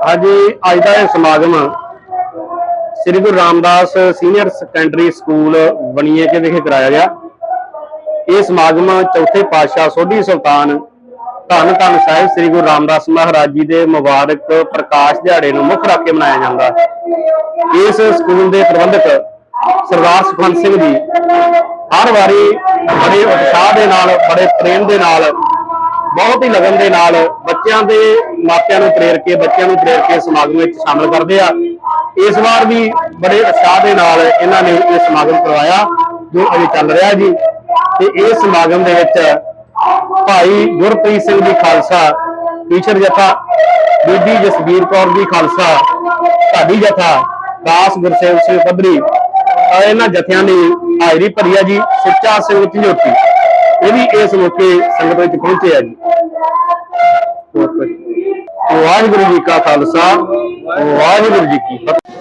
हाँ जी, अज का यह समागम श्री गुरु रामदास सीनियर सैकेंडरी स्कूल बनीए के विखे कराया गया। ये समागम चौथे पातशाह सोढ़ी सुल्तान धन धन साहिब श्री गुरु रामदास महाराज जी के मुबारक प्रकाश दिहाड़े मुख रख के मनाया जाता है। इस स्कूल के प्रबंधक सरदार सुखवंत सिंह जी हर बारी बड़े उत्साह के नाल, बड़े प्रेम के नाल, बहुत ही लगन के नाल बच्चों के मापिया प्रेर के समागम में शामिल करते हैं। इस बार भी बड़े उत्साह के नाल इन्होंने ये समागम करवाया जो अभी चल रहा जी। ते इस समागम के भाई गुरप्रीत सिंह जी खालसा टीचर जथा, बीबी जसबीर कौर जी खालसा ढाडी जथा, दास गुरसेव सिंह पधरी, इन्होंने जत्थियां ने हाजरी भरी है जी। सुच्चा सिंह झंझोटी ये भी इस मौके संगत में पहुंचे है जी। वाहिगुरू जी का खालसा, वाहिगुरू जी की फतेह।